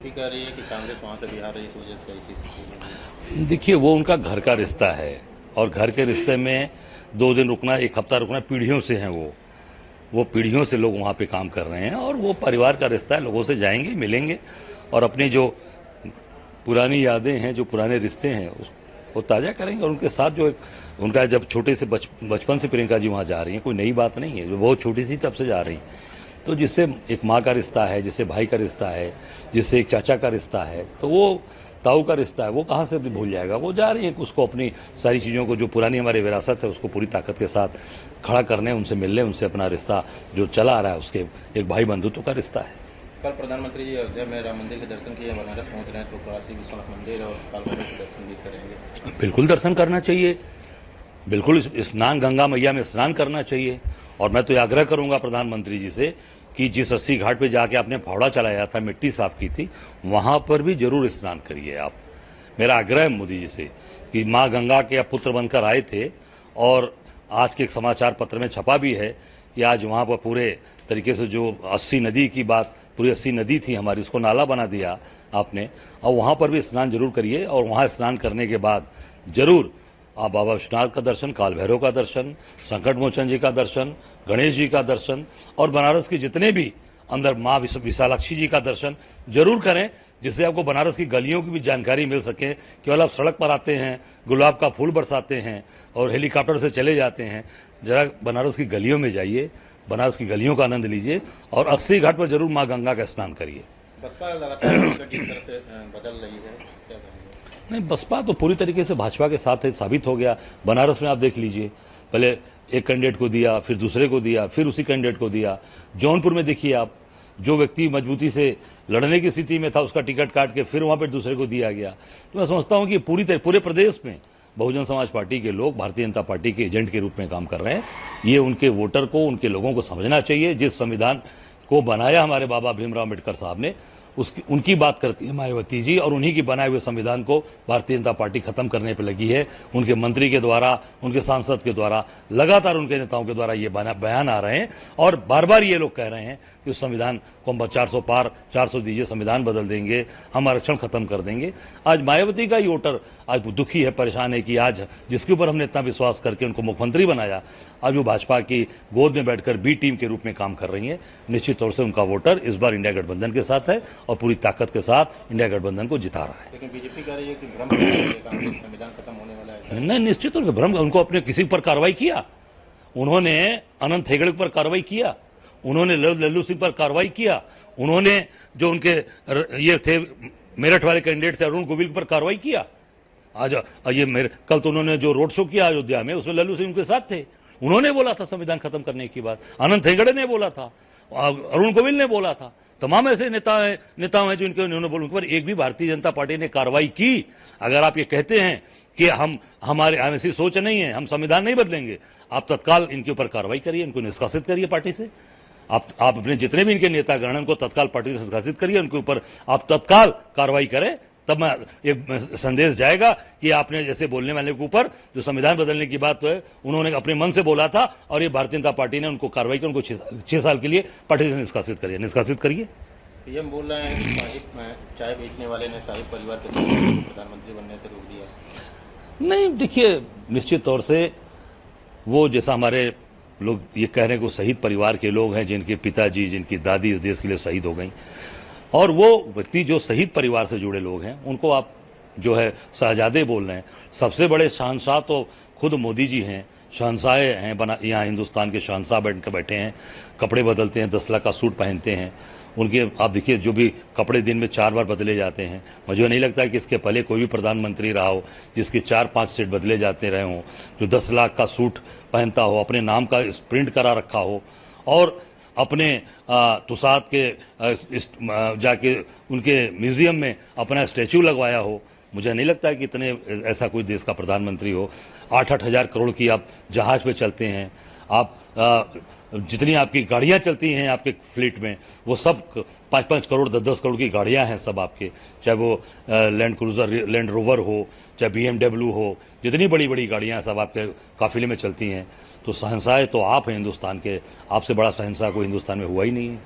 कह रही है कि कांग्रेस वहां से बिहार रही, इस वजह से ऐसी स्थिति। देखिए, वो उनका घर का रिश्ता है और घर के रिश्ते में 2 दिन रुकना, 1 हफ्ता रुकना, पीढ़ियों से हैं वो पीढ़ियों से लोग वहाँ पे काम कर रहे हैं और वो परिवार का रिश्ता है। लोगों से जाएंगे, मिलेंगे और अपनी जो पुरानी यादें हैं, जो पुराने रिश्ते हैं वो ताज़ा करेंगे। और उनके साथ जो उनका जब छोटे से बचपन से प्रियंका जी वहाँ जा रही हैं, कोई नई बात नहीं है, जो बहुत छोटी सी तब से जा रही हैं। तो जिससे एक माँ का रिश्ता है, जिससे भाई का रिश्ता है, जिससे एक चाचा का रिश्ता है, तो वो ताऊ का रिश्ता है, वो कहाँ से भी भूल जाएगा। वो जा रही है उसको अपनी सारी चीज़ों को, जो पुरानी हमारी विरासत है, उसको पूरी ताकत के साथ खड़ा करने, उनसे मिलने, उनसे अपना रिश्ता जो चला आ रहा है, उसके एक भाई बंधुत्व का रिश्ता है। कल प्रधानमंत्री जी अयोध्या में राम मंदिर के दर्शन किए, बनारस पहुंच रहे हैं, तो काशी विश्वनाथ मंदिर और काल भैरव के दर्शन भी करेंगे। बिल्कुल दर्शन करना चाहिए, बिल्कुल स्नान, गंगा मैया में स्नान करना चाहिए। और मैं तो ये आग्रह करूंगा प्रधानमंत्री जी से कि जिस 80 घाट पे जाके आपने फावड़ा चलाया था, मिट्टी साफ की थी, वहां पर भी जरूर स्नान करिए आप। मेरा आग्रह है मोदी जी से कि माँ गंगा के पुत्र बनकर आए थे और आज के एक समाचार पत्र में छपा भी है कि आज वहाँ पर पूरे तरीके से जो 80 नदी की बात, पूरी 80 नदी थी हमारी, उसको नाला बना दिया आपने। और वहाँ पर भी स्नान जरूर करिए और वहाँ स्नान करने के बाद जरूर आप बाबा विश्वनाथ का दर्शन, काल भैरव का दर्शन, संकट मोचन जी का दर्शन, गणेश जी का दर्शन और बनारस के जितने भी अंदर माँ विशालाक्षी जी का दर्शन जरूर करें, जिससे आपको बनारस की गलियों की भी जानकारी मिल सके। केवल आप सड़क पर आते हैं, गुलाब का फूल बरसाते हैं और हेलीकॉप्टर से चले जाते हैं। जरा बनारस की गलियों में जाइए, बनारस की गलियों का आनंद लीजिए और 80 घाट पर जरूर माँ गंगा का स्नान करिए। बसपा लगातार जिस तरह से बदल रही है, क्या कहेंगे? नहीं, बसपा तो पूरी तरीके से भाजपा के साथ है, साबित हो गया। बनारस में आप देख लीजिए, पहले एक कैंडिडेट को दिया, फिर दूसरे को दिया, फिर उसी कैंडिडेट को दिया। जौनपुर में देखिए आप, जो व्यक्ति मजबूती से लड़ने की स्थिति में था, उसका टिकट काट के फिर वहां पर दूसरे को दिया गया। तो मैं समझता हूं कि पूरे प्रदेश में बहुजन समाज पार्टी के लोग भारतीय जनता पार्टी के एजेंट के रूप में काम कर रहे हैं। ये उनके वोटर को, उनके लोगों को समझना चाहिए। जिस संविधान को बनाया हमारे बाबा भीमराव अम्बेडकर साहब ने, उनकी बात करती है मायावती जी, और उन्हीं की बनाए हुए संविधान को भारतीय जनता पार्टी खत्म करने पर लगी है। उनके मंत्री के द्वारा, उनके सांसद के द्वारा, लगातार उनके नेताओं के द्वारा ये बयान आ रहे हैं और बार बार ये लोग कह रहे हैं कि उस संविधान को हम 400 पार, 400 दीजिए, संविधान बदल देंगे, हम आरक्षण खत्म कर देंगे। आज मायावती का ही वोटर आज दुखी है, परेशान है कि आज जिसके ऊपर हमने इतना विश्वास करके उनको मुख्यमंत्री बनाया, आज वो भाजपा की गोद में बैठकर बी टीम के रूप में काम कर रही है। निश्चित तौर से उनका वोटर इस बार इंडिया गठबंधन के साथ है और पूरी ताकत के साथ इंडिया गठबंधन को जिता रहा है। लेकिन बीजेपी कह रही है कि भ्रम है, संविधान खत्म होने वाला है। नहीं, निश्चित तौर से भ्रम। उनको अपने किसी पर कार्रवाई किया, उन्होंने अनंत हेगड़े पर कार्रवाई किया, उन्होंने लल्लू सिंह पर कार्रवाई किया, उन्होंने जो उनके ये थे मेरठ वाले कैंडिडेट थे अरुण गोविल पर कार्रवाई किया। आज ये कल तो उन्होंने जो रोड शो किया अयोध्या में, उसमें लल्लू सिंह उनके साथ थे। उन्होंने बोला था संविधान खत्म करने की बात, अनंत हेगड़े ने बोला था, अरुण गोविल ने बोला था, तमाम ऐसे नेता हैं जो उन्होंने बोला। उनके पर एक भी भारतीय जनता पार्टी ने कार्रवाई की। अगर आप ये कहते हैं कि हमारे ऐसी सोच नहीं है, हम संविधान नहीं बदलेंगे, आप तत्काल इनके ऊपर कार्रवाई करिए, इनको निष्कासित करिए पार्टी से। आप अपने जितने भी इनके नेतागण उनको तत्काल पार्टी से निष्कासित करिए, उनके ऊपर आप तत्काल कार्रवाई करें। तब मैं एक संदेश जाएगा कि आपने जैसे बोलने वाले के ऊपर जो संविधान बदलने की बात तो है, उन्होंने अपने मन से बोला था और ये भारतीय जनता पार्टी ने उनको कार्रवाई की, उनको 6 साल के लिए पार्टी से निष्कासित करिए। पीएम बोल रहे हैं कि चाय बेचने वाले ने शाही परिवार के प्रधानमंत्री बनने से रोक दिया। नहीं, देखिए, निश्चित तौर से वो जैसा हमारे लोग ये कह रहे हैं कि शहीद परिवार के लोग हैं, जिनके पिताजी, जिनकी दादी इस देश के लिए शहीद हो गई, और वो व्यक्ति जो शहीद परिवार से जुड़े लोग हैं, उनको आप जो है शहजादे बोल रहे हैं। सबसे बड़े शहंशाह तो खुद मोदी जी हैं, शहंशाह हैं। यहाँ हिंदुस्तान के शहंशाह बैठे हैं, कपड़े बदलते हैं, 10 लाख का सूट पहनते हैं। उनके आप देखिए, जो भी कपड़े दिन में 4 बार बदले जाते हैं। मुझे नहीं लगता कि इसके पहले कोई भी प्रधानमंत्री रहा हो जिसके 4-5 सेट बदले जाते रहे हों, जो 10 लाख का सूट पहनता हो, अपने नाम का प्रिंट करा रखा हो और अपने तुसाद के जाके उनके म्यूजियम में अपना स्टैचू लगवाया हो। मुझे नहीं लगता है कि इतने ऐसा कोई देश का प्रधानमंत्री हो। 8-8 हज़ार करोड़ की आप जहाज पे चलते हैं, आप जितनी आपकी गाड़ियां चलती हैं आपके फ्लीट में, वो सब 5-5 करोड़ 10-10 करोड़ की गाड़ियां हैं सब आपके, चाहे वो लैंड क्रूजर, लैंड रोवर हो, चाहे BMW हो, जितनी बड़ी बड़ी गाड़ियां सब आपके काफिले में चलती हैं। तो शहंशाह तो आप हैं हिंदुस्तान के, आपसे बड़ा शहंशाह कोई हिंदुस्तान में हुआ ही नहीं है।